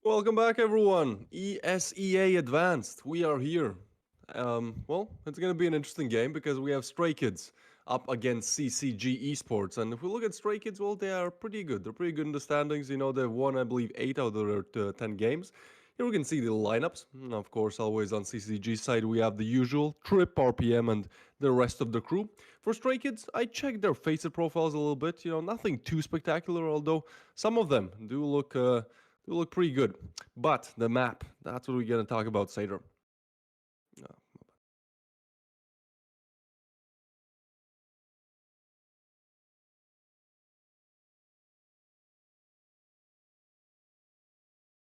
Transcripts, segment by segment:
Welcome back, everyone. ESEA Advanced. We are here. It's going to be an interesting game because we have Stray Kids up against CCG Esports. And if we look at Stray Kids, well, they are pretty good. They're pretty good in the standings. You know, they've won, I believe, 8 out of their 10 games. Here we can see the lineups. And of course, always on CCG side, we have the usual Trip, RPM, and the rest of the crew. For Stray Kids, I checked their Faceit profiles a little bit. You know, nothing too spectacular, although some of them do look pretty good. But the map, that's what we're going to talk about, Seder.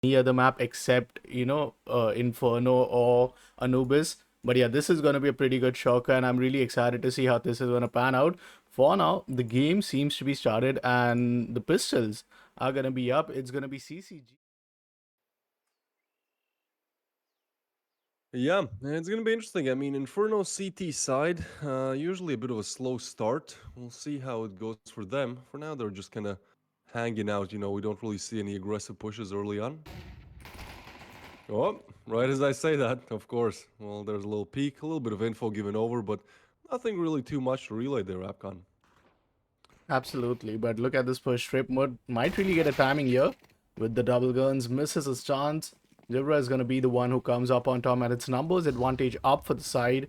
Any other map except Inferno or Anubis. But yeah, this is going to be a pretty good shocker, and I'm really excited to see how this is going to pan out. For now, the game seems to be started, and the pistols are going to be up. It's going to be CCG. Yeah, it's going to be interesting. I mean, Inferno CT side, usually a bit of a slow start. We'll see how it goes for them. For now, they're just kind of hanging out. You know, we don't really see any aggressive pushes early on. Oh, right as I say that, of course. Well, there's a little peek, a little bit of info given over, but nothing really too much to relay there, Apcon. Absolutely, but look at this push. Trip mode might really get a timing here with the double guns, misses his chance. Libra is going to be the one who comes up on top, and its numbers advantage up for the side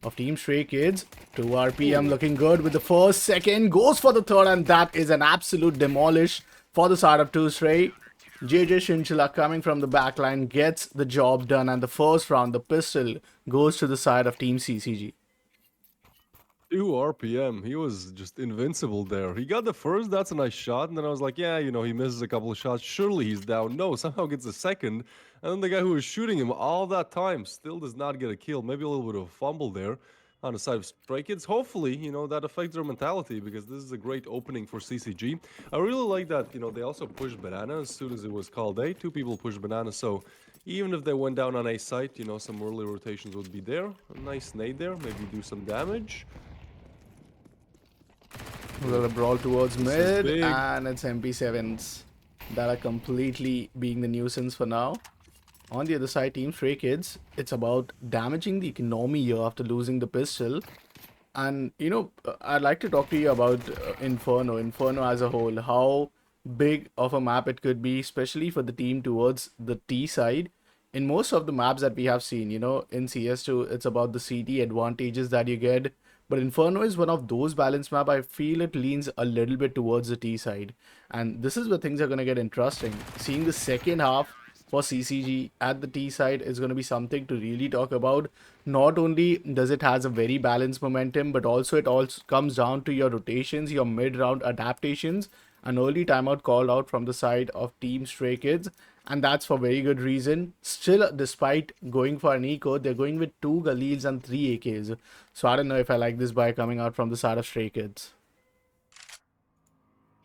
of Team Stray Kids. 2 RPM Ooh. looking good with the first, second, goes for the third, and that is an absolute demolish for the side of 2 Stray. JJ Shinchila coming from the backline gets the job done, and the first round, the pistol, goes to the side of Team CCG. 2 RPM. He was just invincible there. He got the first, that's a nice shot. And then I was like, yeah, you know, he misses a couple of shots. Surely he's down. No, somehow gets a second. And then the guy who was shooting him all that time still does not get a kill. Maybe a little bit of a fumble there on the side of Stray Kids. Hopefully, you know, that affects their mentality because this is a great opening for CCG. I really like that, you know, they also pushed Banana as soon as it was called A. Two people pushed Banana, so even if they went down on A site, you know, some early rotations would be there. A nice nade there, maybe do some damage. A little brawl towards This is mid, big. and it's MP7s that are completely being the nuisance for now. On the other side, Team Stray Kids, it's about damaging the economy here after losing the pistol. And, I'd like to talk to you about Inferno as a whole, how big of a map it could be, especially for the team towards the T side. In most of the maps that we have seen, in CS2, it's about the CT advantages that you get. But Inferno is one of those balanced map. I feel it leans a little bit towards the T side. And this is where things are going to get interesting. Seeing the second half for CCG at the T side is going to be something to really talk about. Not only does it has a very balanced momentum, but also it also comes down to your rotations, your mid-round adaptations, an early timeout called out from the side of Team Stray Kids, and that's for very good reason. Still, despite going for an eco, they're going with 2 Galils and 3 AKs. So I don't know if I like this buy coming out from the side of Stray Kids.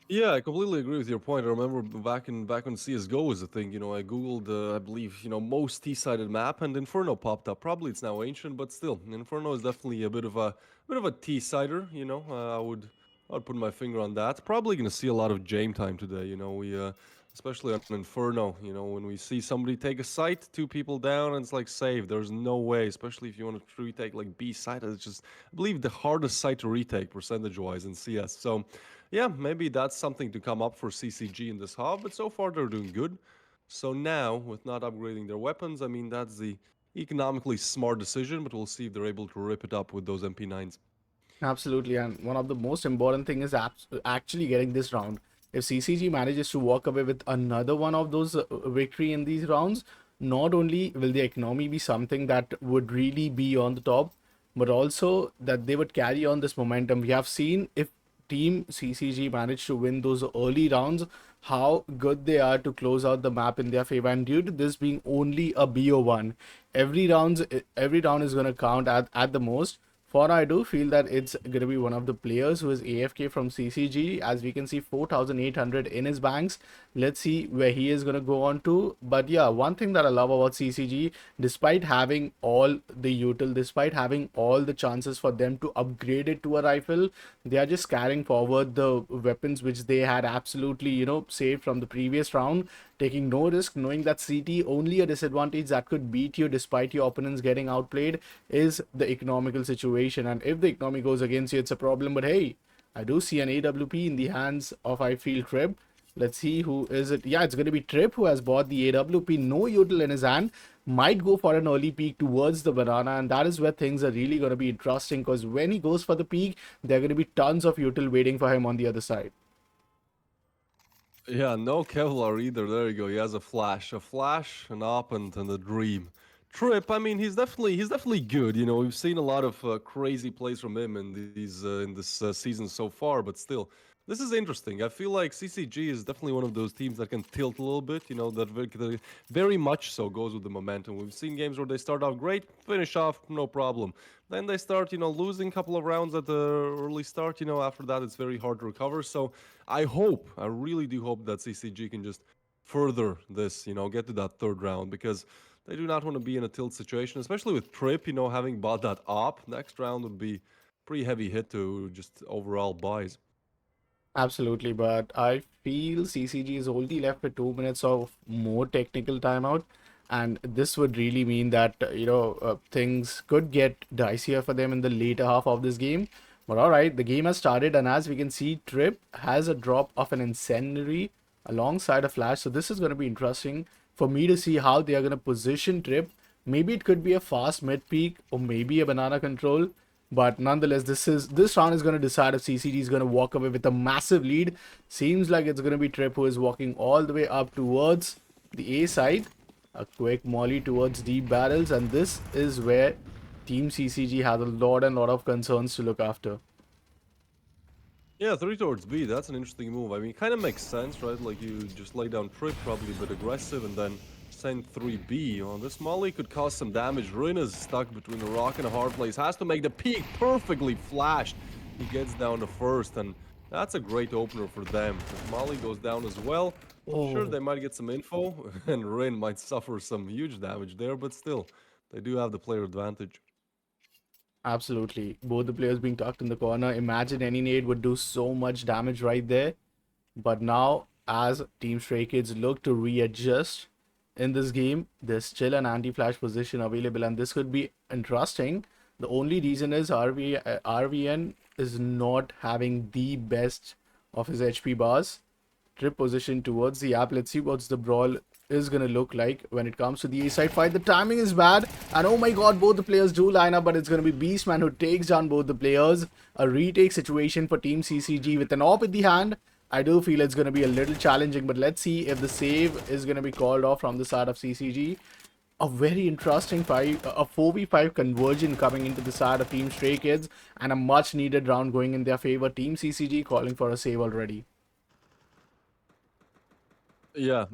Yeah, I completely agree with your point. I remember back when CS:GO was a thing. You know, I googled, I believe, you know, most T-sided map, and Inferno popped up. Probably it's now ancient, but still, Inferno is definitely a bit of a T-sider. You know, I would put my finger on that. Probably gonna see a lot of Jame time today. You know, especially on Inferno. You know, when we see somebody take a site, 2 people down, and it's like save. There's no way, especially if you want to retake like B site. It's just, I believe, the hardest site to retake percentage-wise in CS. So yeah, maybe that's something to come up for CCG in this half, but so far they're doing good. So now, with not upgrading their weapons, I mean, that's the economically smart decision, but we'll see if they're able to rip it up with those MP9s. Absolutely, and one of the most important thing is actually getting this round. If CCG manages to walk away with another one of those victory in these rounds, not only will the economy be something that would really be on the top, but also that they would carry on this momentum. We have seen if Team CCG managed to win those early rounds, how good they are to close out the map in their favor. And due to this being only a BO1, every round is going to count at the most. For I do feel that it's going to be one of the players who is AFK from CCG. As we can see, 4,800 in his banks. Let's see where he is going to go on to. But yeah, one thing that I love about CCG, despite having all the util, despite having all the chances for them to upgrade it to a rifle, they are just carrying forward the weapons which they had absolutely, saved from the previous round. taking no risk, knowing that CT only a disadvantage that could beat you despite your opponents getting outplayed is the economical situation. And if the economy goes against you, it's a problem. But hey, I do see an AWP in the hands of, I feel, Trip. Let's see who is it. Yeah, it's going to be Trip who has bought the AWP. No util in his hand. Might go for an early peek towards the banana, and that is where things are really going to be interesting, because when he goes for the peek, there are going to be tons of util waiting for him on the other side. Yeah, no Kevlar either. There you go. He has a flash, an op, and a dream. Trip. I mean, he's definitely good. You know, we've seen a lot of crazy plays from him in this season so far. But still, this is interesting. I feel like CCG is definitely one of those teams that can tilt a little bit. You know, that very much so goes with the momentum. We've seen games where they start off great, finish off no problem. Then they start, losing a couple of rounds at the early start. After that it's very hard to recover. So I really do hope that CCG can just further this, get to that third round because they do not want to be in a tilt situation, especially with Trip, having bought that op. Next round would be pretty heavy hit to just overall buys. Absolutely, but I feel CCG is only left with 2 minutes of more technical timeout, and this would really mean that things could get dicier for them in the later half of this game. But all right, the game has started, and as we can see, Trip has a drop of an incendiary alongside a flash. So this is going to be interesting for me to see how they are going to position Trip. Maybe it could be a fast mid peak or maybe a banana control. But nonetheless, this round is going to decide if CCG is going to walk away with a massive lead. Seems like it's going to be Trip who is walking all the way up towards the A side. A quick molly towards deep barrels, and this is where Team CCG has a lot and lot of concerns to look after. Yeah, three towards B. That's an interesting move. I mean, it kind of makes sense, right? Like you just lay down Trip, probably a bit aggressive, and then send 3B. On this Molly could cause some damage. Ruin is stuck between a rock and a hard place. Has to make the peak perfectly flashed. He gets down to first, and that's a great opener for them. If Molly goes down as well, sure, Oh, they might get some info, and Rin might suffer some huge damage there, but still, they do have the player advantage. absolutely. Both the players being tucked in the corner. Imagine any nade would do so much damage right there. But now, as Team Stray Kids look to readjust in this game, there's still an anti-flash position available, and this could be interesting. The only reason is RVN is not having the best of his HP bars. Trip position towards the app. Let's see what's the brawl is gonna look like when it comes to the A side fight. The timing is bad, and oh my god, both the players do line up, but it's gonna be Beastman who takes down both the players. A retake situation for Team CCG with an AWP in the hand. I do feel it's gonna be a little challenging, but let's see if the save is gonna be called off from the side of CCG. A very interesting a 4v5 conversion coming into the side of Team Stray Kids, and a much needed round going in their favor. Team CCG calling for a save already. Yeah,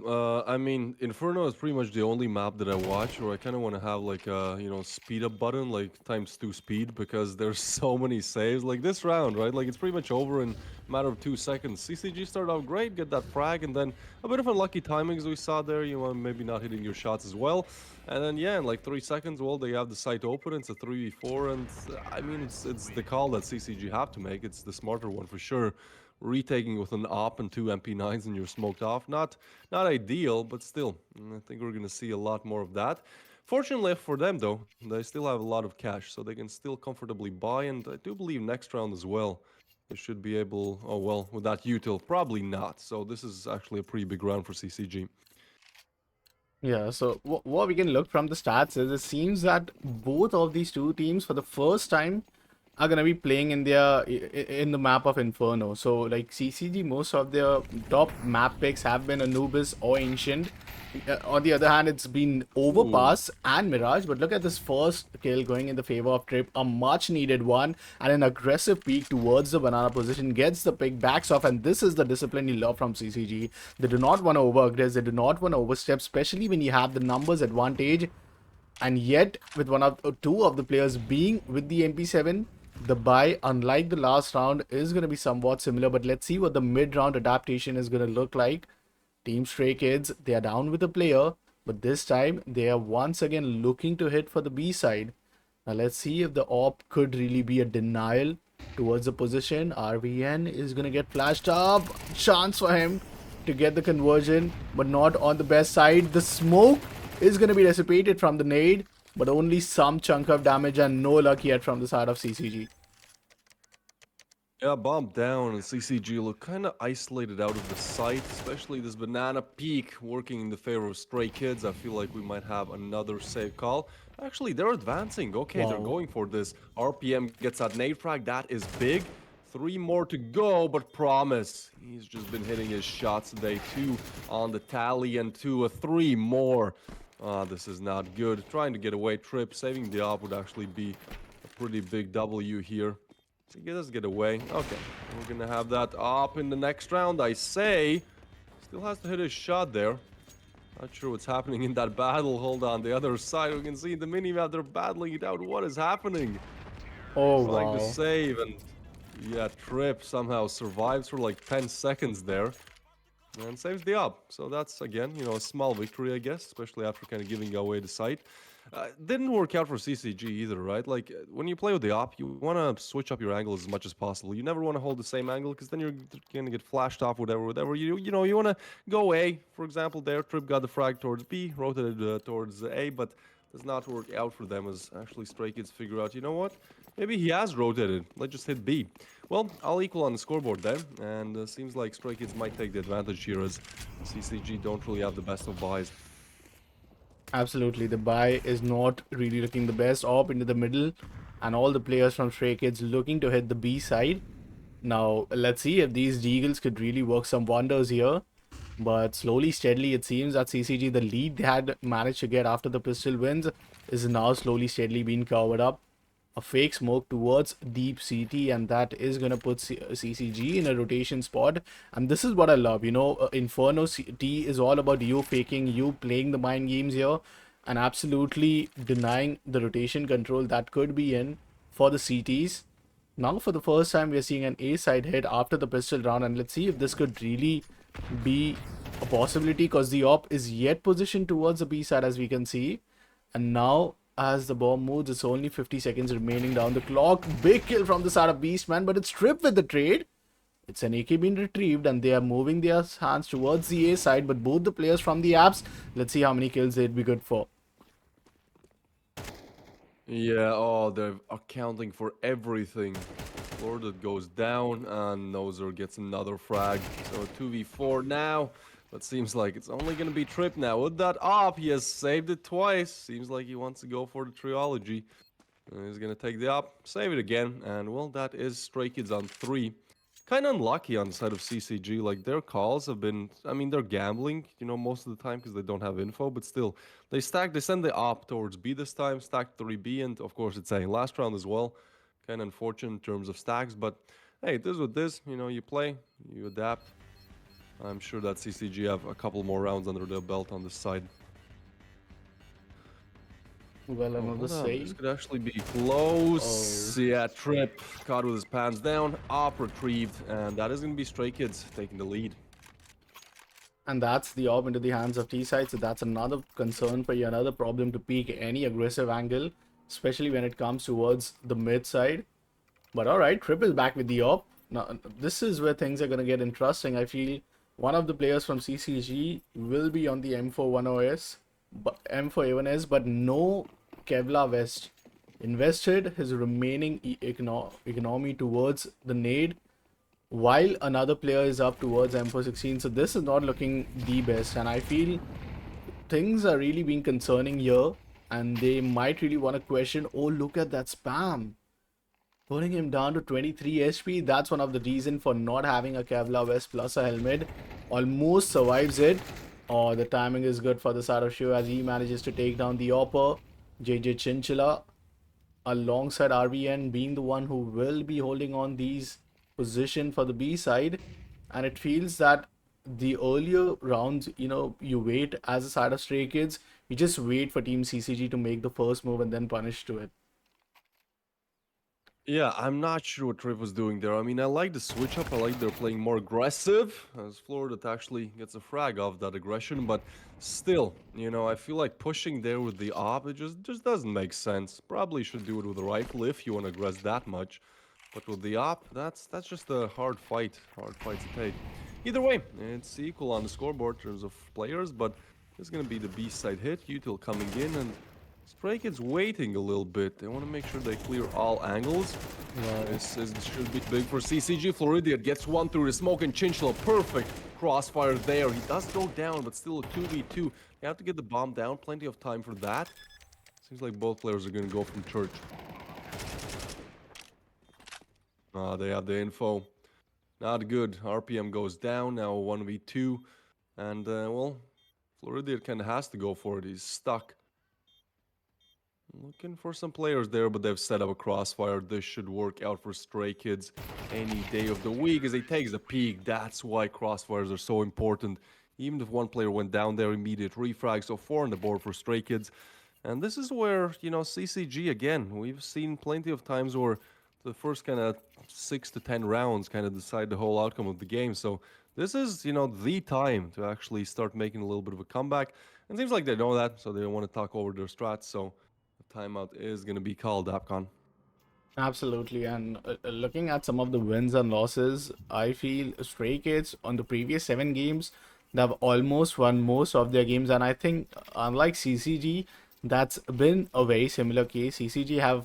I mean, Inferno is pretty much the only map that I watch where I kind of want to have like a, speed up button, like ×2 speed, because there's so many saves. Like this round, right? Like it's pretty much over in a matter of 2 seconds. CCG started out great, get that frag, and then a bit of unlucky timings we saw there, maybe not hitting your shots as well. And then, yeah, in like 3 seconds, well, they have the site open. It's a 3v4, and I mean, it's the call that CCG have to make. It's the smarter one for sure. Retaking with an op and two MP9s and you're smoked off. Not ideal, but still, I think we're gonna see a lot more of that. Fortunately for them, though, they still have a lot of cash, so they can still comfortably buy. And I do believe next round as well, they should be able. Oh well, with that util, probably not. So this is actually a pretty big round for CCG. Yeah, so what we can look from the stats is it seems that both of these two teams for the first time are gonna be playing in in the map of Inferno. So like CCG, most of their top map picks have been Anubis or Ancient. On the other hand, it's been Ooh. Overpass and Mirage. But look at this first kill going in the favor of Trip, a much needed one, and an aggressive peek towards the banana position, gets the pick, backs off, and this is the discipline you love from CCG. They do not want to over-aggress, they do not want to overstep, especially when you have the numbers advantage. And yet, with two of the players being with the MP7, the buy, unlike the last round, is going to be somewhat similar. But let's see what the mid-round adaptation is going to look like. Team Stray Kids, they are down with a player, but this time they are once again looking to hit for the B side. Now let's see if the AWP could really be a denial towards the position. RVN is going to get flashed up. Chance for him to get the conversion, but not on the best side. The smoke is going to be dissipated from the nade, but only some chunk of damage and no luck yet from the side of CCG. Yeah, bomb down, and CCG look kind of isolated out of the site, especially this banana peak working in the favor of Stray Kids. I feel like we might have another safe call. Actually, they're advancing. Okay, they're Wow. going for this. RPM gets that nade frag. That is big. 3 more to go, but promise. He's just been hitting his shots today. 2 on the tally and 3 more. This is not good. Trying to get away. Trip, saving the op would actually be a pretty big W here. He does get away. Okay, we're gonna have that up in the next round, I say. Still has to hit his shot there. Not sure what's happening in that battle. Hold on, the other side, we can see in the minimap they're battling it out. What is happening? Oh, Trying to wow. save, and yeah, Trip somehow survives for like 10 seconds there. And saves the up. So that's, again, a small victory, I guess, especially after kind of giving away the site. Didn't work out for CCG either, right? Like, when you play with the op, you want to switch up your angle as much as possible. You never want to hold the same angle, because then you're going to get flashed off, whatever. You want to go A, for example, there. Trip got the frag towards B, rotated towards A, but does not work out for them as actually Stray Kids figure out, you know what? Maybe he has rotated. Let's just hit B. Well, I'll equal on the scoreboard there, and seems like Stray Kids might take the advantage here as CCG don't really have the best of buys. Absolutely. The buy is not really looking the best. Op into the middle, and all the players from Stray Kids looking to hit the B side. Now, let's see if these Deagles could really work some wonders here. But slowly, steadily, it seems that CCG, the lead they had managed to get after the pistol wins, is now slowly, steadily being covered up. A fake smoke towards deep CT, and that is going to put CCG in a rotation spot. And this is what I love. Inferno CT is all about you faking, you playing the mind games here, and absolutely denying the rotation control that could be in for the CTs. Now, for the first time, we are seeing an A side hit after the pistol round, and let's see if this could really be a possibility, because the op is yet positioned towards the B side, as we can see. And now, as the bomb moves, it's only 50 seconds remaining down the clock. Big kill from the side of Beastman, but it's stripped with the trade. It's an AK being retrieved, and they are moving their hands towards the A side, but both the players from the apps, let's see how many kills they'd be good for. Yeah, oh, they're accounting for everything. Florida goes down, and Nozer gets another frag. So 2v4 now. But seems like it's only going to be Trip now. With that op, he has saved it twice. Seems like he wants to go for the trilogy. He's going to take the op, save it again. And, well, that is Stray Kids on 3. Kind of unlucky on the side of CCG. Like, their calls have been... I mean, they're gambling, most of the time because they don't have info. But still, they send the op towards B this time. Stacked 3B, and, of course, it's a last round as well. Kind of unfortunate in terms of stacks. But, hey, it is what it is. You play, you adapt. I'm sure that CCG have a couple more rounds under their belt on this side. Well, Oh, another hold on. This save. could actually be Oh. close. Yeah, Trip caught with his pants down, op retrieved, and that is going to be Stray Kids taking the lead. And that's the orb into the hands of T-side, so that's another concern for you, another problem to peak any aggressive angle, especially when it comes towards the mid side. But alright, Trip is back with the orb. Now, this is where things are going to get interesting. I feel one of the players from CCG will be on the M41OS, but M41S, but no Kevlar Vest. Invested his remaining economy towards the nade, while another player is up towards M416. So this is not looking the best, and I feel things are really being concerning here, and they might really want to question, oh, look at that spam. Putting him down to 23 HP, that's one of the reasons for not having a Kevlar vest plus a helmet. Almost survives it. Oh, the timing is good for the side of Shu as he manages to take down the Opper. JJ Chinchilla alongside RBN being the one who will be holding on these position for the B side. And it feels that the earlier rounds, you wait as a side of Stray Kids, you just wait for Team CCG to make the first move and then punish to it. Yeah, I'm not sure what Trip was doing there. I mean, I like the switch up. I like they're playing more aggressive, as Florida actually gets a frag off that aggression. But still, I feel like pushing there with the op, it just doesn't make sense. Probably should do it with a rifle if you want to aggress that much. But with the op, that's just a hard fight to take. Either way, it's equal on the scoreboard in terms of players, but it's going to be the B side hit. Util coming in, and Stray Kids waiting a little bit. They want to make sure they clear all angles. Right. Should be big for CCG. Floridian gets one through the smoke, and Chinchilla, perfect crossfire there. He does go down, but still a 2v2. They have to get the bomb down. Plenty of time for that. Seems like both players are going to go from church. Ah, they have the info. Not good. RPM goes down, now 1v2. And, well, Floridian kind of has to go for it. He's stuck. Looking for some players there, but they've set up a crossfire. This should work out for Stray Kids any day of the week as he takes the peak. That's why crossfires are so important. Even if one player went down there, immediate refrag. So 4 on the board for Stray Kids. And this is where, CCG, again, we've seen plenty of times where the first kind of 6 to 10 rounds kind of decide the whole outcome of the game. So this is, the time to actually start making a little bit of a comeback. And it seems like they know that, so they don't want to talk over their strats. So the timeout is going to be called, Apcon. Absolutely. And looking at some of the wins and losses, I feel Stray Kids on the previous 7 games, they've almost won most of their games. And I think, unlike CCG, that's been a very similar case. CCG have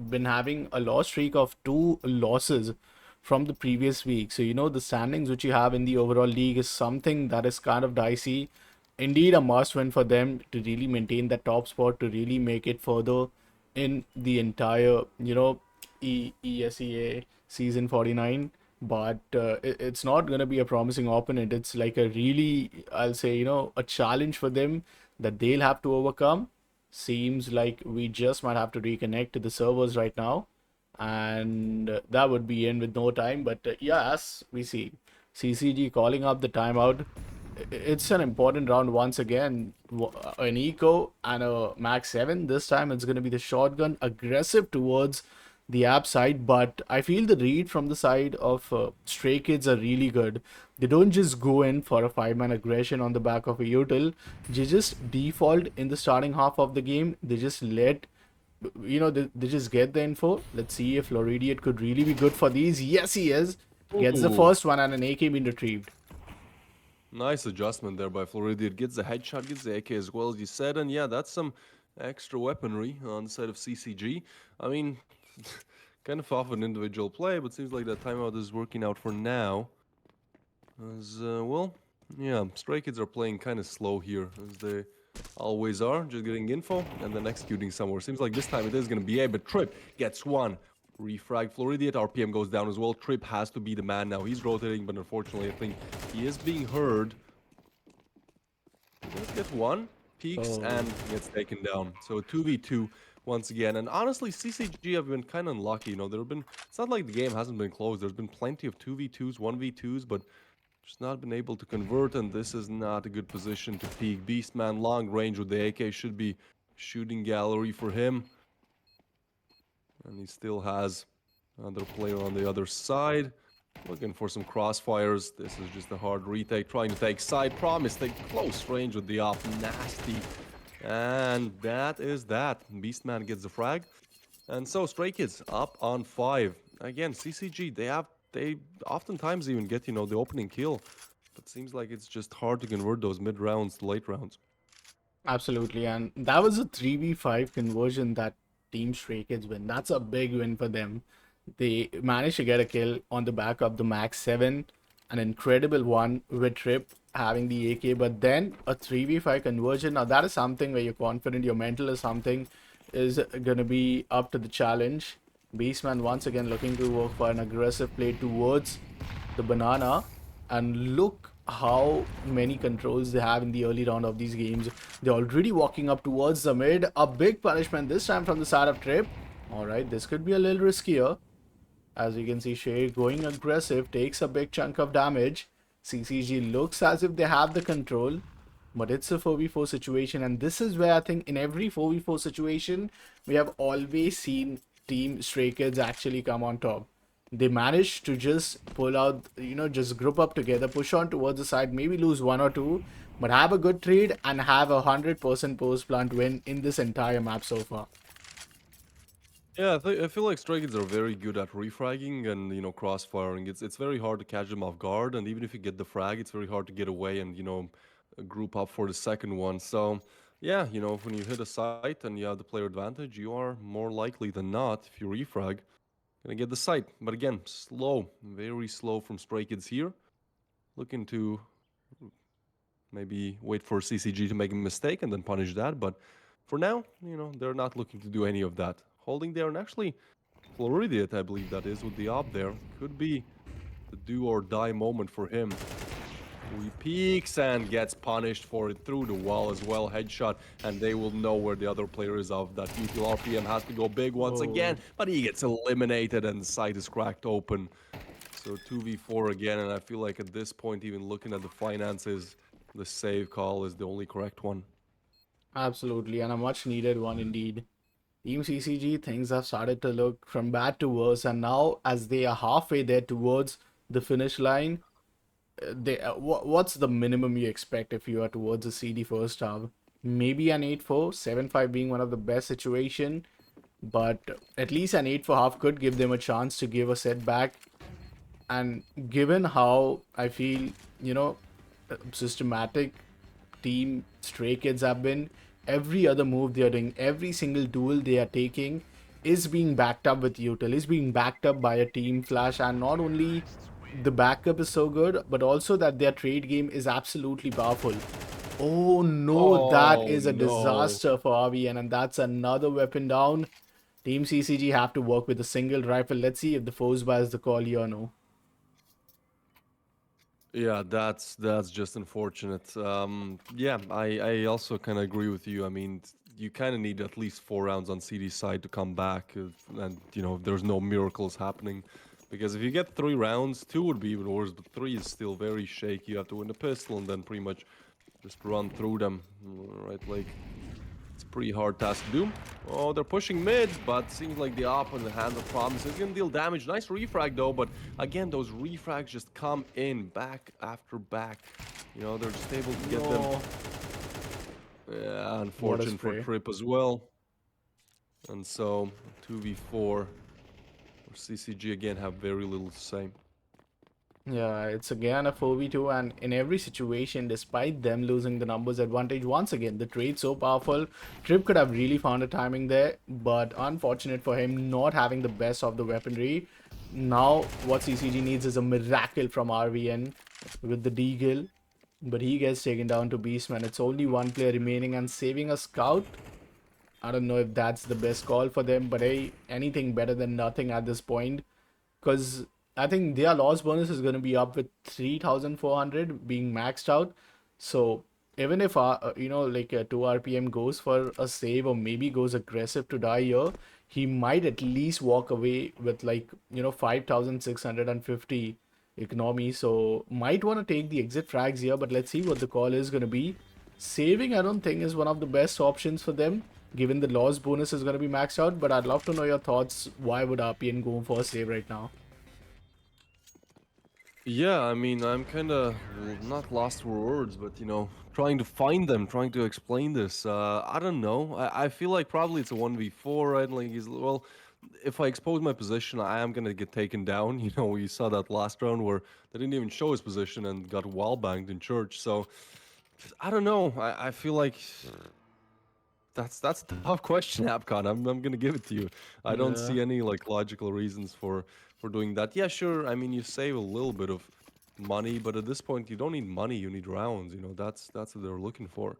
been having a loss streak of 2 losses from the previous week. So, the standings which you have in the overall league is something that is kind of dicey. Indeed, a must win for them to really maintain that top spot, to really make it further in the entire, ESEA season 49. But it's not going to be a promising opponent. It's like a really, I'll say, a challenge for them that they'll have to overcome. Seems like we just might have to reconnect to the servers right now, and that would be in with no time. But yeah, as we see, CCG calling up the timeout. It's an important round once again. An eco and a max 7. This time it's going to be the shotgun, aggressive towards the app side. But I feel the read from the side of Stray Kids are really good. They don't just go in for a 5-man aggression on the back of a util. They just default in the starting half of the game. They just let they just get the info. Let's see if Floridian could really be good for these. Yes, he is. Gets the Ooh, first one and an AK being retrieved. nice adjustment there by Floridian. Gets the headshot, gets the AK as well as you said. And yeah, that's some extra weaponry on the side of CCG. I mean, kind of off an individual play, but seems like that timeout is working out for now. As, well, yeah, Stray Kids are playing kind of slow here, as they always are, just getting info and then executing somewhere. Seems like this time it is going to be A, but Trip gets one. Refrag Floridian, RPM goes down as well. Trip has to be the man now. He's rotating, but unfortunately, I think he is being heard. He does get one, peeks, Oh. and gets taken down. So 2v2 once again. And honestly, CCG have been kind of unlucky. There have been, it's not like the game hasn't been closed. There's been plenty of 2v2s, 1v2s, but just not been able to convert, and this is not a good position to peek. Beastman long range with the AK should be shooting gallery for him. And he still has another player on the other side. Looking for some crossfires. This is just a hard retake. Trying to take side. Promise take close range with the op. Nasty. And that is that. Beastman gets the frag. And so Stray Kids up on 5. Again, CCG, they oftentimes even get, the opening kill. But seems like it's just hard to convert those mid rounds to late rounds. Absolutely, and that was a 3v5 conversion that Team Stray Kids win. That's a big win for them. They managed to get a kill on the back of the Max 7, an incredible one with Trip having the AK, but then a 3v5 conversion. Now, that is something where you're confident, your mental is something is going to be up to the challenge. Beastman once again looking to work for an aggressive play towards the banana, and look how many controls they have in the early round of these games. They're already walking up towards the mid. A big punishment this time from the side of Trip. All right, this could be a little riskier. As you can see, Shay going aggressive, takes a big chunk of damage. CCG looks as if they have the control, but it's a 4v4 situation, and this is where I think in every 4v4 situation, we have always seen Team Stray Kids actually come on top. They manage to just pull out, just group up together, push on towards the side, maybe lose 1 or 2, but have a good trade and have a 100% post plant win in this entire map so far. Yeah, I feel like Stray Kids are very good at refragging and crossfiring. It's very hard to catch them off guard, and even if you get the frag, it's very hard to get away and group up for the second one. So yeah, when you hit a site and you have the player advantage, you are more likely than not, if you refrag, gonna get the site. But again, slow, very slow from Stray Kids here. Looking to maybe wait for CCG to make a mistake and then punish that. But for now, they're not looking to do any of that. Holding there and actually Floridiat, I believe that is, with the op there. Could be the do or die moment for him. He peeks and gets punished for it through the wall as well. Headshot, and they will know where the other player is of that util. RPM has to go big once again, Oh, but he gets eliminated and the site is cracked open. So 2v4 again, and I feel like at this point, even looking at the finances, the save call is the only correct one. absolutely, and a much needed one indeed. Team CCG, things have started to look from bad to worse, and now as they are halfway there towards the finish line, what's the minimum you expect if you are towards a CD first half? Maybe an 8-4, 7-5 being one of the best situation, but at least an 8 for half could give them a chance to give a setback. And given how I feel, systematic team Stray Kids have been, every other move they are doing, every single duel they are taking is being backed up with util, is being backed up by a team flash, and not only the backup is so good, but also that their trade game is absolutely powerful. Oh no, that Oh is a no. disaster for RVN, and that's another weapon down. Team CCG have to work with a single rifle. Let's see if the force buys the call here or no. Yeah, that's just unfortunate. Yeah, I also kind of agree with you. I mean, you kind of need at least 4 rounds on CD side to come back, and there's no miracles happening, because if you get 3 rounds, two would be even worse, but three is still very shaky. You have to win the pistol and then pretty much just run through them, right? Like it's a pretty hard task to do. Oh, they're pushing mid, but seems like the op in the hands of Promise is gonna deal damage. Nice refrag though, but again, those refrags just come in back after back. They're just able to get them. No, Yeah, what a unfortunate for spray. Trip as well. And so 2v4 or CCG again have very little to say. Yeah, it's again a 4v2, and in every situation, despite them losing the numbers advantage, once again, the trade so powerful. Trip could have really found a timing there, but unfortunate for him not having the best of the weaponry. Now, what CCG needs is a miracle from RVN with the Deagle, but he gets taken down to Beastman. It's only one player remaining, and saving a scout. I don't know if that's the best call for them, but hey, anything better than nothing at this point, because I think their loss bonus is going to be up with 3,400 being maxed out. So even if like a 2 RPM goes for a save or maybe goes aggressive to die here, he might at least walk away with 5,650 economy. So might want to take the exit frags here, but let's see what the call is going to be. Saving, I don't think, is one of the best options for them, given the loss bonus is going to be maxed out. But I'd love to know your thoughts. Why would RPN go for a save right now? Yeah, I mean, I'm kind of not lost for words, but trying to find them, trying to explain this. I don't know. I feel like probably it's a 1v4, right? Like well, if I expose my position, I am gonna get taken down. We saw that last round where they didn't even show his position and got wall banged in church. So I don't know. I feel like that's a tough question, Apcon. I'm gonna give it to you. I don't Yeah. see any like logical reasons for doing that. Yeah, sure. I mean, you save a little bit of money, but at this point, you don't need money. You need rounds. That's what they're looking for.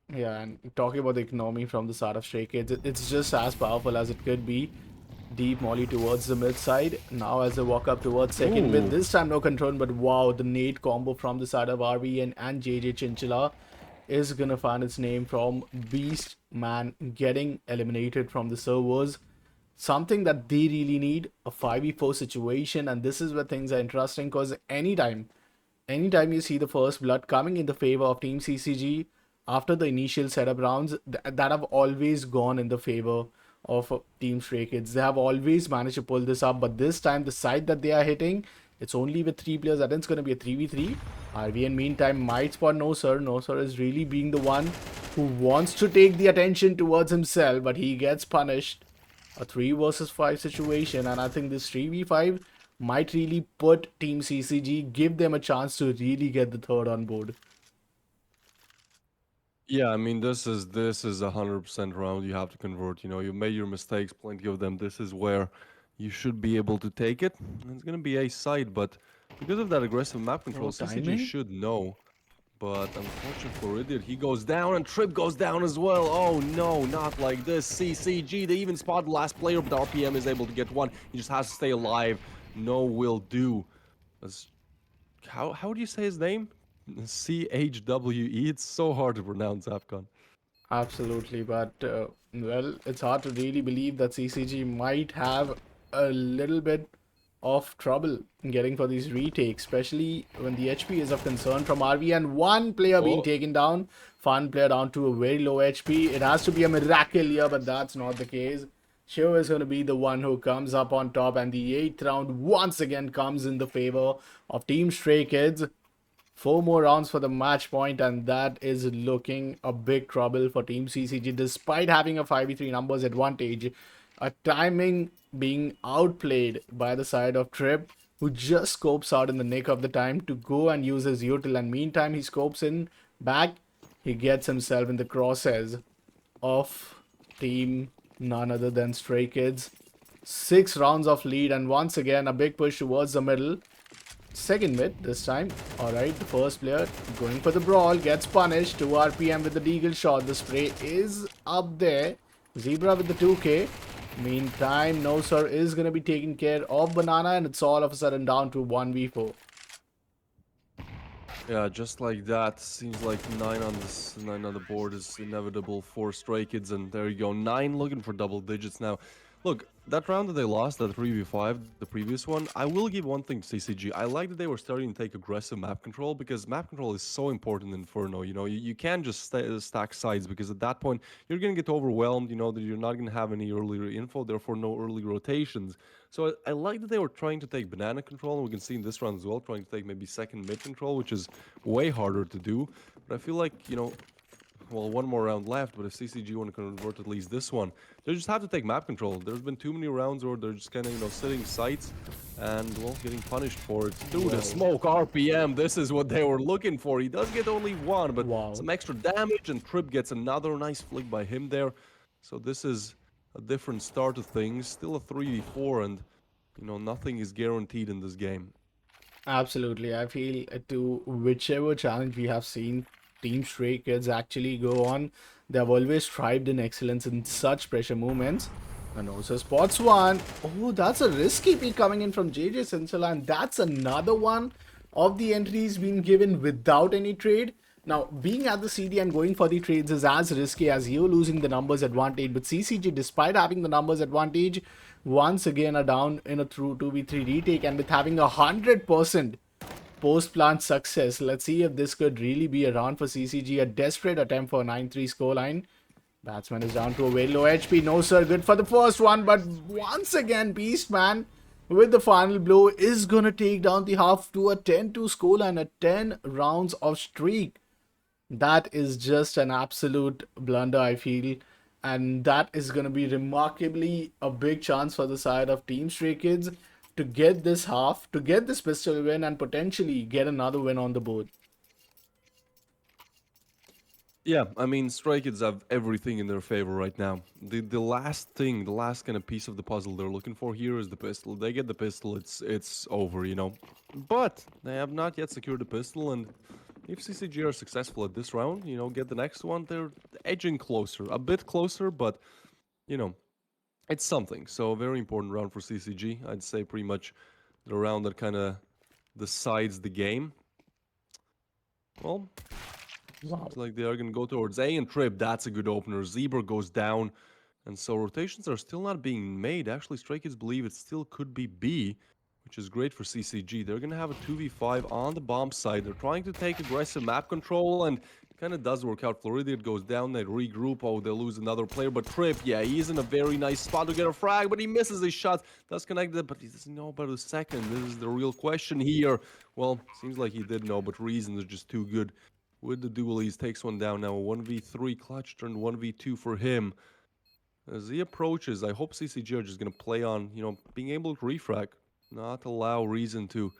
Yeah, and talking about the economy from the start of Stray Kids, it's just as powerful as it could be. Deep molly towards the mid side. Now as they walk up towards second mid, Ooh. this time no control, but wow, the nade combo from the side of RV and JJ Chinchilla is gonna find its name from Beast Man getting eliminated from the servers. Something that they really need, a 5v4 situation, and this is where things are interesting because anytime you see the first blood coming in the favor of Team CCG after the initial setup rounds, that have always gone in the favor of Team Stray Kids. They have always managed to pull this up, but this time the side that they are hitting, it's only with three players. That is going to be a 3v3. RVN meantime might spot No Sir. No Sir is really being the one who wants to take the attention towards himself, but he gets punished. a 3 versus 5 situation, and I think this 3v5 might really put Team CCG, give them a chance to really get the third on board. Yeah, I mean this is 100% round you have to convert. You know, you made your mistakes, plenty of them. This is where you should be able to take it. And it's gonna be a side, but because of that aggressive map Oh, control, CCG timing? should know. But unfortunate for Idiot, he goes down and Trip goes down as well. Oh no, not like this. CCG, they even spot the last player, but RPM is able to get one. He just has to stay alive. No will do. As- how do you say his name? CHWE. It's so hard to pronounce, Afcon. Absolutely, but well, it's hard to really believe that CCG might have a little bit of trouble in getting for these retakes, especially when the HP is of concern from RV and one player being Oh, taken down, fun player down to a very low HP. It has to be a miracle here, but that's not the case. Shiv is going to be the one who comes up on top, and the 8th round once again comes in the favor of Team Stray Kids. 4 more rounds for the match point, and that is looking a big trouble for Team CCG despite having a 5v3 numbers advantage. A timing being outplayed by the side of Trip, who just scopes out in the nick of the time to go and use his util, and meantime he scopes in back. He gets himself in the crosshairs of team none other than Stray Kids. 6 rounds of lead, and once again a big push towards the middle. Second mid this time. Alright, the first player going for the brawl gets punished. 2 RPM with the deagle shot. The spray is up there. Zebra with the 2k. Meantime, No Sir is going to be taking care of Banana, and it's all of a sudden down to 1v4. yeah, just like that. Seems like nine on the board is inevitable for Stray Kids, and there you go. Nine looking for double digits now. Look, that round that they lost, that 3v5, the previous one, I will give one thing to CCG. I like that they were starting to take aggressive map control because map control is so important in Inferno. You know, you can't just stack sides because at that point you're going to get overwhelmed. You know, that you're not going to have any early info, therefore no early rotations. So I like that they were trying to take banana control, and we can see in this round as well, trying to take maybe second mid control, which is way harder to do. But I feel like, you know, well, one more round left, but if CCG want to convert at least this one, they just have to take map control. There's been too many rounds where they're just kind of, you know, sitting sights and, well, getting punished for it. Dude, a Whoa. smoke RPM, this is what they were looking for. He does get only one, but Wow. some extra damage, and Trip gets another nice flick by him there. So this is a different start of things. Still a 3v4, and, you know, nothing is guaranteed in this game. Absolutely. I feel to whichever challenge we have seen Team Stray Kids actually go on, they have always thrived in excellence in such pressure movements. And also spots one. Oh, that's a risky pick coming in from JJ Sinsala, and that's another one of the entries being given without any trade. Now, being at the CD and going for the trades is as risky as you losing the numbers advantage. But CCG, despite having the numbers advantage, once again are down in a through 2v3 retake, and with having 100% post-plant success. Let's see if this could really be a round for CCG. A desperate attempt for a 9-3 scoreline. Batsman is down to a very low HP. No, sir. Good for the first one. But once again, Beastman with the final blow is going to take down the half to a 10-2 scoreline. A 10 rounds of streak. That is just an absolute blunder, I feel. And that is going to be remarkably a big chance for the side of Team Stray Kids to get this half, to get this pistol win, and potentially get another win on the board. Yeah, I mean, Stray Kids have everything in their favor right now. The last thing, the last kind of piece of the puzzle they're looking for here is the pistol. They get the pistol, it's over, you know. But they have not yet secured the pistol, and if CCG are successful at this round, you know, get the next one, they're edging closer, a bit closer, but you know, it's something. So a very important round for CCG. I'd say pretty much the round that kind of decides the game. Well, Wow. seems like they are going to go towards A and Trip. That's a good opener. Zebra goes down. And so rotations are still not being made. Actually, Stray Kids believe it still could be B, which is great for CCG. They're going to have a 2v5 on the bomb side. They're trying to take aggressive map control, and it kind of does work out. Floridian goes down. They regroup. Oh, they lose another player. But Trip, yeah, he's in a very nice spot to get a frag, but he misses his shot. Does connect it, but he doesn't know about a second. This is the real question here. Well, seems like he did know, but reasons are just too good. With the dualies, takes one down now. A 1v3 clutch turned 1v2 for him. As he approaches, I hope CCG are just going to play on, being able to refrag, not allow reason to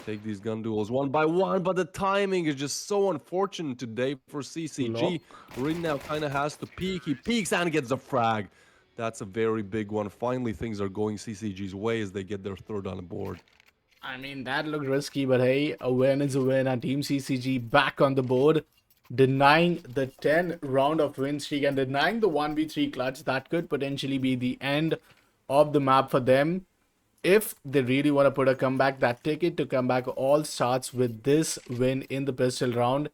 take these gun duels one by one, but the timing is just so unfortunate today for CCG. Lock. Rin now kind of has to peek. He peeks and gets a frag. That's a very big one. Finally, things are going CCG's way as they get their third on the board. I mean, that looked risky, but hey, a win is a win. And Team CCG back on the board, denying the 10 round of win streak and denying the 1v3 clutch. That could potentially be the end of the map for them. If they really want to put a comeback, that ticket to come back all starts with this win in the pistol round.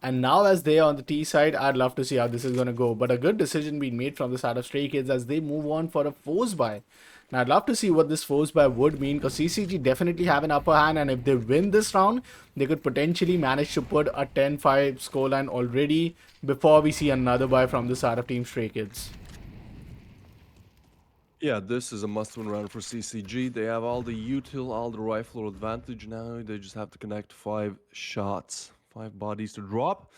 And now, as they are on the T side, I'd love to see how this is going to go. But a good decision being made from the side of Stray Kids as they move on for a force buy. Now, I'd love to see what this force buy would mean because CCG definitely have an upper hand. And if they win this round, they could potentially manage to put a 10-5 scoreline already before we see another buy from the side of Team Stray Kids. Yeah, this is a must-win round for CCG. They have all the util, all the rifle advantage now. They just have to connect 5 shots, 5 bodies to drop.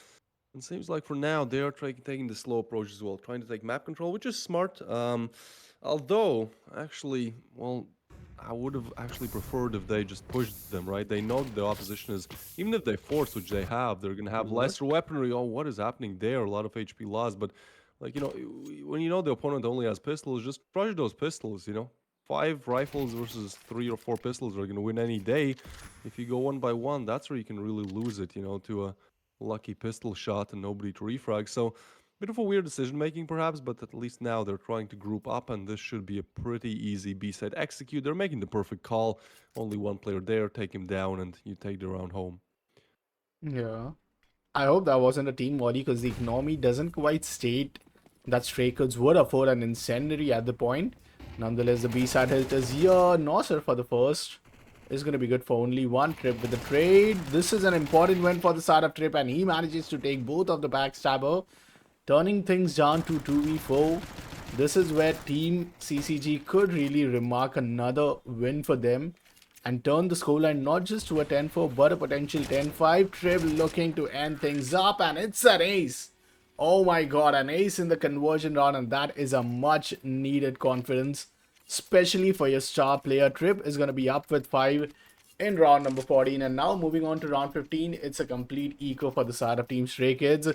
It seems like for now they are taking the slow approach as well, trying to take map control, which is smart. Although, actually, well, I would have actually preferred if they just pushed them, right? They know that the opposition is, even if they force, which they have, they're going to have What? lesser weaponry. Oh, what is happening there? A lot of HP loss. But, like, when you know the opponent only has pistols, just rush those pistols. 5 rifles versus 3 or 4 pistols are going to win any day. If you go one by one, that's where you can really lose it, to a lucky pistol shot and nobody to refrag. So, bit of a weird decision making, perhaps, but at least now they're trying to group up, and this should be a pretty easy B side execute. They're making the perfect call. Only one player there, take him down, and you take the round home. Yeah. I hope that wasn't a team volley because the economy doesn't quite state that Stray Kids would afford an incendiary at the point. Nonetheless, the B-side hit is here. Nosser for the first is going to be good for only one trip with the trade. This is an important win for the side of Trip, and he manages to take both of the backstabber, turning things down to 2v4. This is where Team CCG could really remark another win for them and turn the scoreline not just to a 10-4 but a potential 10-5. Trip looking to end things up, and it's an ace. Oh my god, an ace in the conversion round, and that is a much needed confidence, especially for your star player. Trip is going to be up with 5 in round number 14, and now moving on to round 15, it's a complete eco for the side of Team Stray Kids.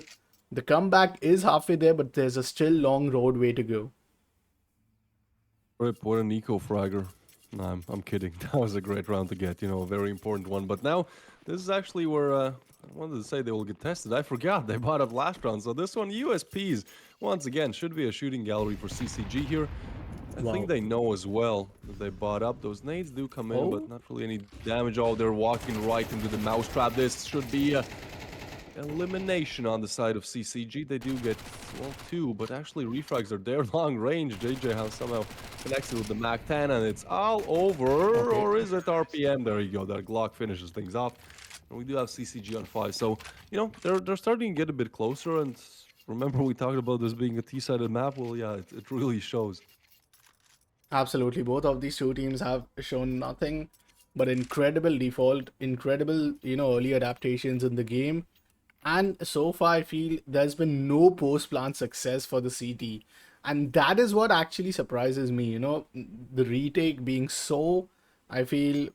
The comeback is halfway there, but there's a still long roadway to go. Rip, what an eco fragger. No, I'm kidding. That was a great round to get, a very important one. But now, this is actually where I wanted to say they will get tested. I forgot they bought up last round. So this one, USPs, once again, should be a shooting gallery for CCG here. I think Wow. they know as well that they bought up. Those nades do come in, Oh, but not really any damage. Oh, they're walking right into the mousetrap. This should be a elimination on the side of CCG. They do get, well, 2, but actually refrags are there long range. JJ has somehow connected with the Mac 10, and it's all over. okay. Or is it RPM? There you go. That Glock finishes things off. And we do have CCG on 5. So, they're starting to get a bit closer. And remember, we talked about this being a T-sided map. Well, yeah, it really shows. Absolutely. Both of these two teams have shown nothing but incredible default, incredible, early adaptations in the game. And so far, I feel there's been no post-plant success for the CT. And that is what actually surprises me, the retake being so, I feel,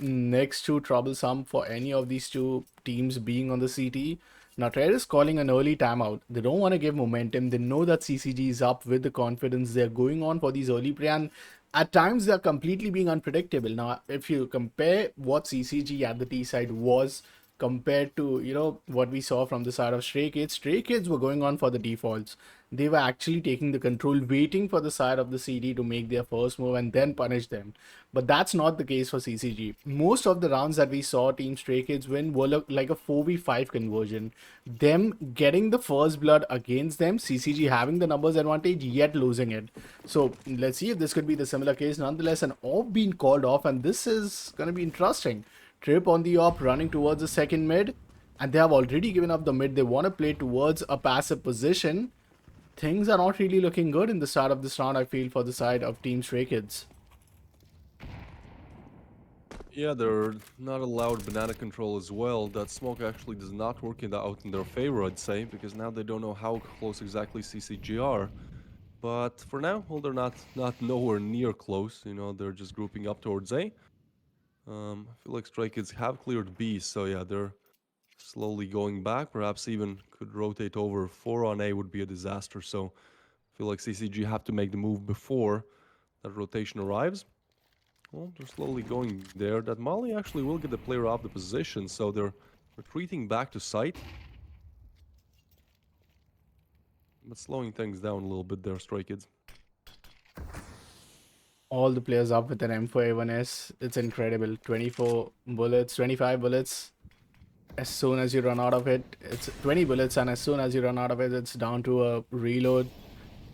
next to troublesome for any of these two teams being on the CT. Now, Trade is calling an early timeout. They don't want to give momentum. They know that CCG is up with the confidence. They're going on for these early play, and at times they're completely being unpredictable. Now, if you compare what CCG at the T side was compared to what we saw from the side of Stray Kids were going on for the defaults. They were actually taking the control, waiting for the side of the CD to make their first move and then punish them. But that's not the case for CCG. Most of the rounds that we saw Team Stray Kids win were like a 4v5 conversion. Them getting the first blood against them, CCG having the numbers advantage, yet losing it. So let's see if this could be the similar case. Nonetheless, an AWP being called off, and this is going to be interesting. Trip on the op running towards the second mid, and they have already given up the mid. They want to play towards a passive position. Things are not really looking good in the start of this round, I feel, for the side of Team Stray Kids. Yeah, they're not allowed banana control as well. That smoke actually does not work out in their favor, I'd say, because now they don't know how close exactly CCG are. But for now, well, they're not nowhere near close. They're just grouping up towards A. I feel like Stray Kids have cleared B, so yeah, they're slowly going back. Perhaps even could rotate over. 4 on A would be a disaster. So I feel like CCG have to make the move before that rotation arrives. Well, they're slowly going there. That Mali actually will get the player off the position, so they're retreating back to site. But slowing things down a little bit there, Stray Kids. All the players up with an M4A1S. It's incredible. 24 bullets, 25 bullets. As soon as you run out of it, it's 20 bullets, and as soon as you run out of it, it's down to a reload.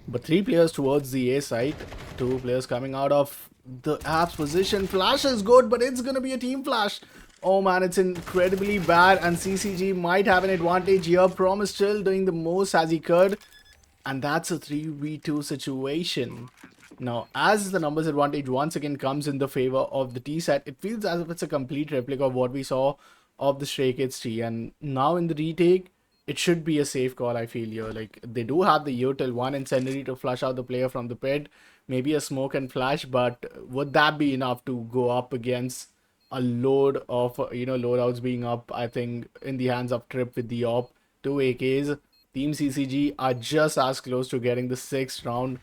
But 3 players towards the A site, 2 players coming out of the app's position. Flash is good, but it's gonna be a team flash. Oh man, it's incredibly bad, and CCG might have an advantage here. Promise still doing the most as he could, and that's a 3v2 situation. Now, as the numbers advantage once again comes in the favor of the T set, it feels as if it's a complete replica of what we saw of the Stray Kids T. And now in the retake, it should be a safe call, I feel here. Like, they do have the util one incendiary to flush out the player from the pit, maybe a smoke and flash, but would that be enough to go up against a load of, loadouts being up, I think, in the hands of Trip with the op, 2 AKs? Team CCG are just as close to getting the 6th round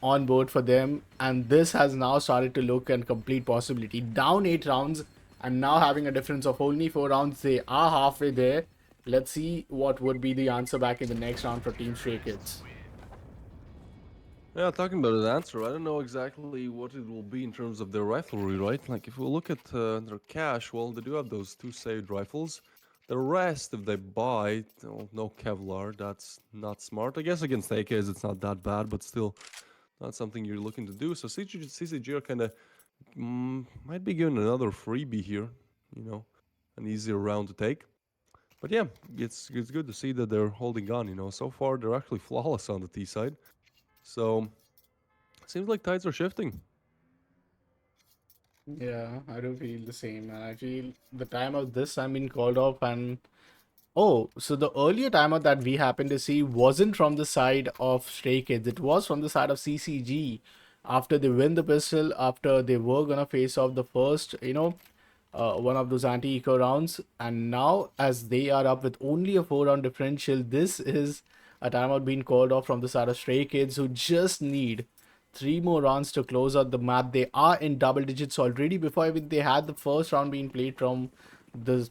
on board for them, and this has now started to look a complete possibility. Down 8 rounds and now having a difference of only 4 rounds, they are halfway there. Let's see what would be the answer back in the next round for Team Stray Kids. Yeah, talking about an answer, I don't know exactly what it will be in terms of their riflery, right? Like, if we look at their cash, well, they do have those 2 saved rifles. The rest, if they buy, no Kevlar, that's not smart. I guess against AKs, it's not that bad, but still, not something you're looking to do. So CCG are kind of might be given another freebie here, you know, an easier round to take. But yeah, it's good to see that they're holding on. So far they're actually flawless on the T side. So seems like tides are shifting. Yeah, I do feel the same, and I feel the time of this time being called off. And oh, so the earlier timeout that we happened to see wasn't from the side of Stray Kids. It was from the side of CCG. After they win the pistol, after they were gonna face off the first, one of those anti-eco rounds, and now as they are up with only a 4 round differential, this is a timeout being called off from the side of Stray Kids, who just need 3 more rounds to close out the map. They are in double digits already before even they had the first round being played from the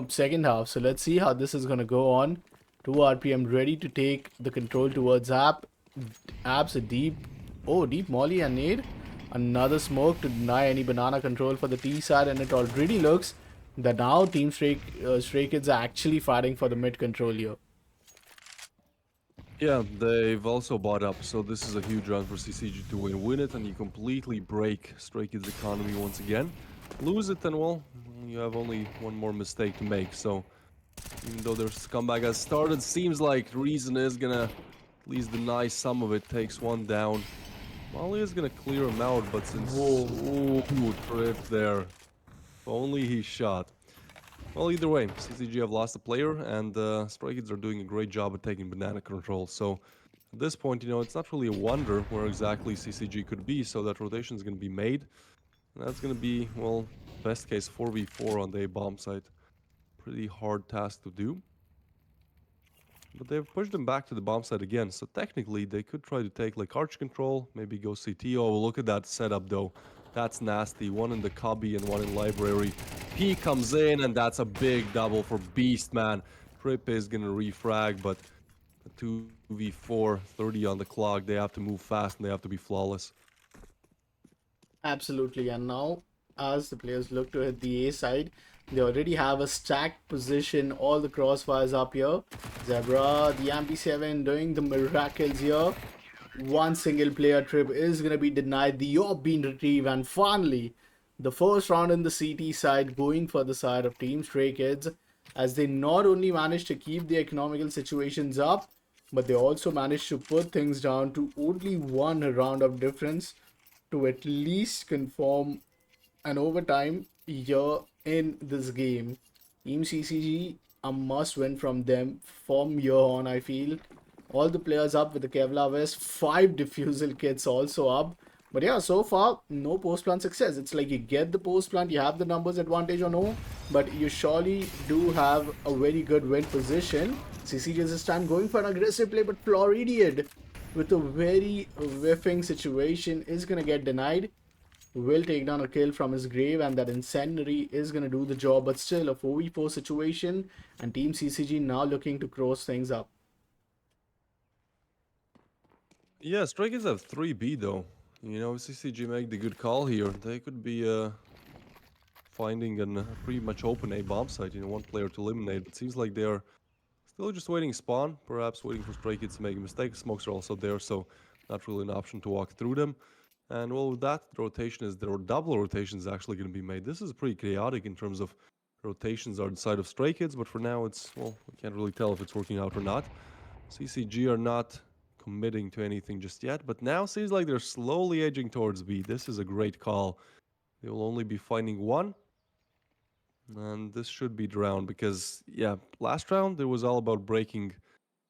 second half. So let's see how this is gonna go on. 2 RPM ready to take the control towards Apps a deep molly and nade. Another smoke to deny any banana control for the T side, and it already looks that now Team Stray Kids are actually fighting for the mid control here. Yeah, they've also bought up, so this is a huge round for CCG to win it, and you completely break Stray Kids' economy once again. Lose it, and well, you have only one more mistake to make. So even though their comeback has started, seems like Reason is gonna at least deny some of it. Takes one down. Molly is gonna clear him out, but since Whoa. Trip there, if only he shot. Well, either way, CCG have lost a player, and Stray Kids are doing a great job at taking banana control. So at this point, it's not really a wonder where exactly CCG could be. So that rotation is going to be made. And that's going to be, well, best case 4v4 on the A bomb site. Pretty hard task to do. But they've pushed them back to the bomb site again. So technically, they could try to take like arch control, maybe go CT. Oh, look at that setup though. That's nasty. One in the cubby and one in library. P comes in, and that's a big double for Beast, man. Trip is gonna refrag, but a 2v4, 30 on the clock. They have to move fast and they have to be flawless. Absolutely. And now, as the players look to hit the A side, they already have a stacked position. All the crossfires up here. Zebra, the MP7 doing the miracles here. One single player Trip is going to be denied. The orb being retrieved. And finally, the first round in the CT side going for the side of Team Stray Kids, as they not only managed to keep the economical situations up, but they also managed to put things down to only 1 round of difference to at least confirm an overtime here in this game. Team CCG, a must win from them from here on, I feel. All the players up with the Kevlar vest, 5 diffusal kits also up. But yeah, so far, no post plant success. It's like you get the post plant, you have the numbers advantage or no, but you surely do have a very good win position. CCG this time going for an aggressive play, but Floridian with a very whiffing situation is going to get denied. Will take down a kill from his grave, and that incendiary is going to do the job, but still a 4v4 situation, and Team CCG now looking to cross things up. Yeah, Stray Kids have 3B though. You know, CCG make the good call here. They could be finding a pretty much open A bomb site, you know, one player to eliminate. It seems like they are still just waiting spawn, perhaps waiting for Stray Kids to make a mistake. Smokes are also there, so not really an option to walk through them. And well, with that, the rotation is there, or double rotation is actually going to be made. This is pretty chaotic in terms of rotations are the side of Stray Kids, but for now it's, well, we can't really tell if it's working out or not. CCG are not committing to anything just yet, but now seems like they're slowly edging towards B. This is a great call. They will only be finding one, and this should be the round because, yeah, last round it was all about breaking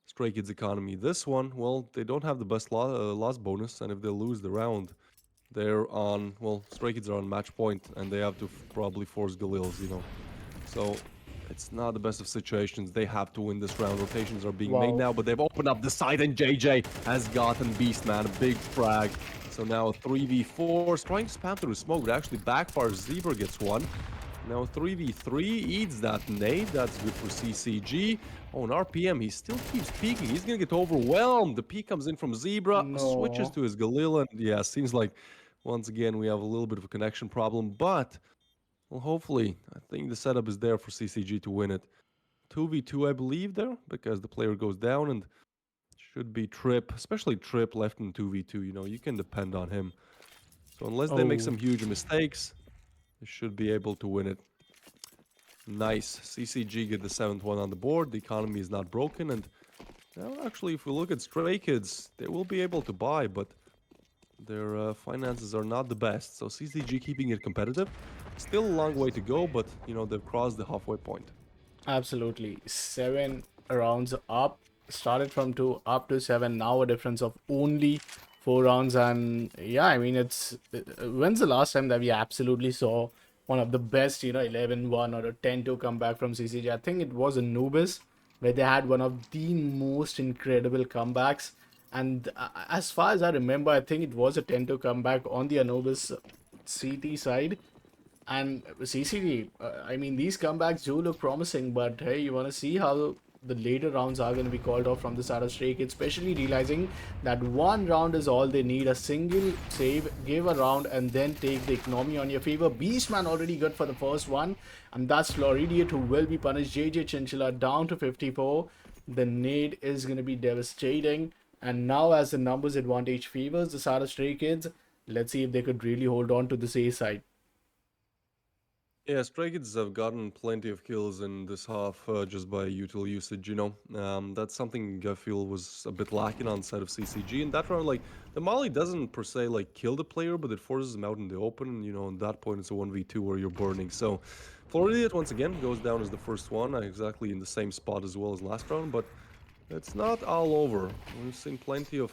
Stray Kids' economy. This one, well, they don't have the best loss bonus, and if they lose the round, they're on, well, Stray Kids are on match point, and they have to probably force Galils, you know. So it's not the best of situations. They have to win this round. Rotations are being made Wow. now, but they've opened up the side, and JJ has gotten Beastman, a big frag. So now a 3v4, trying to spam through the smoke, but actually backfires. Zebra gets one. Now 3v3 eats that nade. That's good for CCG. Oh, an RPM. He still keeps peeking. He's going to get overwhelmed. The peek comes in from Zebra, switches No. to his Galil, and yeah, seems like once again we have a little bit of a connection problem, but well, hopefully, I think the setup is there for CCG to win it. 2v2, I believe, there, because the player goes down and should be Trip, especially Trip left in 2v2. You know, you can depend on him. So unless they make Oh. some huge mistakes, they should be able to win it. Nice. CCG get the 7th one on the board. The economy is not broken. And well, actually, if we look at Stray Kids, they will be able to buy, but their finances are not the best. So CCG keeping it competitive. Still a long way to go, but, you know, they've crossed the halfway point. Absolutely. 7 rounds up. Started from 2 up to 7. Now a difference of only 4 rounds. And yeah, I mean, it's. When's the last time that we absolutely saw one of the best, 11-1 or a 10-2 comeback from CCG? I think it was Anubis, where they had one of the most incredible comebacks. And as far as I remember, I think it was a 10-2 comeback on the Anubis CT side. And CCD, I mean, these comebacks do look promising, but hey, you want to see how the later rounds are going to be called off from the start of Stray Kids, especially realizing that one round is all they need. A single save, give a round, and then take the economy on your favor. Beastman already good for the first one, and that's Floridian who will be punished. JJ Chinchilla down to 54. The nade is going to be devastating, and now as the numbers advantage favors the start of Stray Kids, let's see if they could really hold on to this A side. Yeah, Stray Kids have gotten plenty of kills in this half just by util usage, you know. That's something I feel was a bit lacking on the side of CCG. In that round, like, the Molly doesn't per se, like, kill the player, but it forces him out in the open. And, you know, at that point, it's a 1v2 where you're burning. So, Floridian, once again, goes down as the first one, exactly in the same spot as well as last round. But it's not all over. We've seen plenty of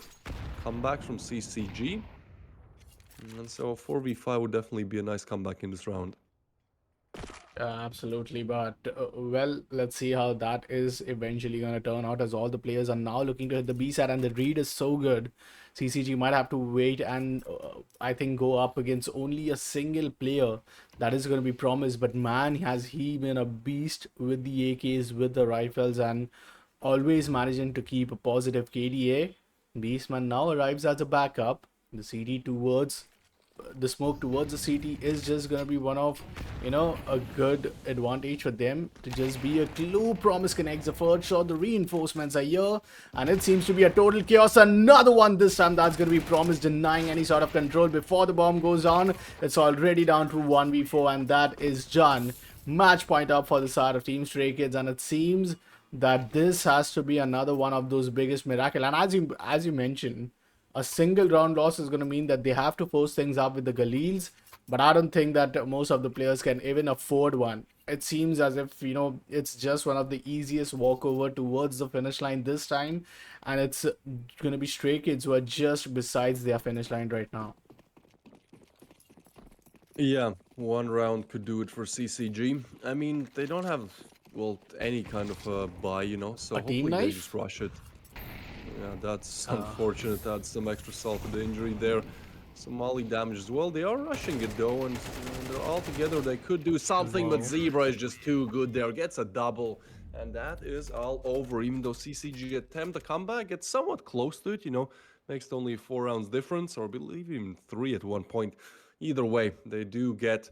comebacks from CCG. And so 4v5 would definitely be a nice comeback in this round. Absolutely, but well, let's see how that is eventually going to turn out as all the players are now looking to hit the B side and the read is so good. CCG might have to wait and I think go up against only a single player that is going to be promised. But man, has he been a beast with the AKs, with the rifles, and always managing to keep a positive KDA. Beastman now arrives as a backup. The CD towards the smoke towards the city is just gonna be one of a good advantage for them to just be a clue. Promise connects the first shot, the reinforcements are here, and it seems to be a total chaos. Another one this time. That's gonna be Promise denying any sort of control before the bomb goes on. It's already down to 1v4, and that is done. Match point up for the side of Team Stray Kids, and it seems that this has to be another one of those biggest miracle. And as you mentioned, a single round loss is going to mean that they have to force things up with the Galils, but I don't think that most of the players can even afford one. it seems as if it's just one of the easiest walkover towards the finish line this time, and it's gonna be Stray Kids who are just besides their finish line right now. Yeah, one round could do it for CCG. I mean, they don't have, well, any kind of buy, so A team hopefully they just knife. rush it. Yeah, that's uh, unfortunate. That's some extra salt to the injury there. Some molly damage as well. They are rushing it though, and they're all together. They could do something, but wow. Zebra is just too good there. Gets a double, and that is all over. Even though CCG attempt a comeback, gets somewhat close to it. Makes it only 4 rounds difference, or I believe even three at one point. Either way, they do get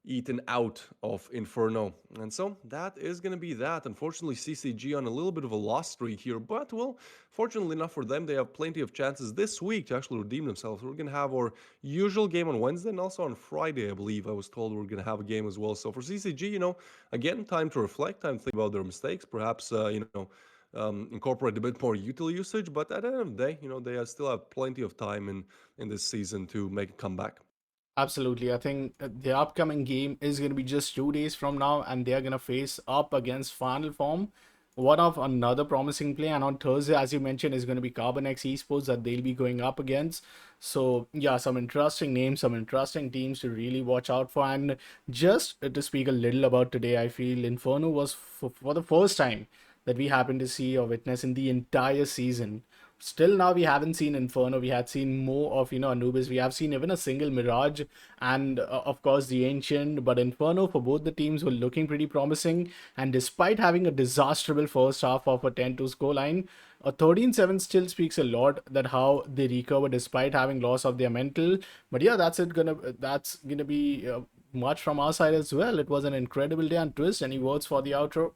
eaten out of Inferno. And so that is going to be that. Unfortunately, CCG on a little bit of a loss streak here, but well, fortunately enough for them, they have plenty of chances this week to actually redeem themselves. We're going to have our usual game on Wednesday and also on Friday, I believe. I was told we're going to have a game as well. So for CCG, again, time to reflect, time to think about their mistakes, perhaps, incorporate a bit more util usage. But at the end of the day, they still have plenty of time in this season to make a comeback. Absolutely. I think the upcoming game is going to be just 2 days from now, and they're going to face up against Final Form. One of another promising play, and on Thursday, as you mentioned, is going to be Carbon X Esports that they'll be going up against. So, yeah, some interesting names, some interesting teams to really watch out for. And just to speak a little about today, I feel Inferno was for the first time that we happened to see or witness in the entire season. Still now we haven't seen Inferno. We had seen more of Anubis. We have seen even a single Mirage and of course the Ancient. But Inferno for both the teams were looking pretty promising. And despite having a disastrous first half of a 10-2 scoreline, a 13-7 still speaks a lot that how they recover despite having loss of their mental. But yeah, that's gonna be much from our side as well. It was an incredible day and twist. Any words for the outro?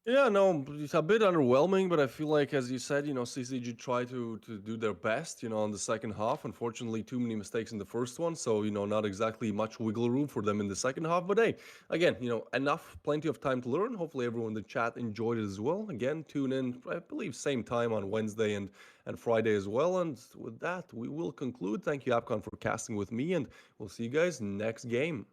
Yeah, no, it's a bit underwhelming, but I feel like, as you said, CCG tried to do their best, on the second half. Unfortunately, too many mistakes in the first one, so not exactly much wiggle room for them in the second half. But hey, again, enough, plenty of time to learn. Hopefully, everyone in the chat enjoyed it as well. Again, tune in, I believe, same time on Wednesday and Friday as well. And with that, we will conclude. Thank you, Apcon, for casting with me, and we'll see you guys next game.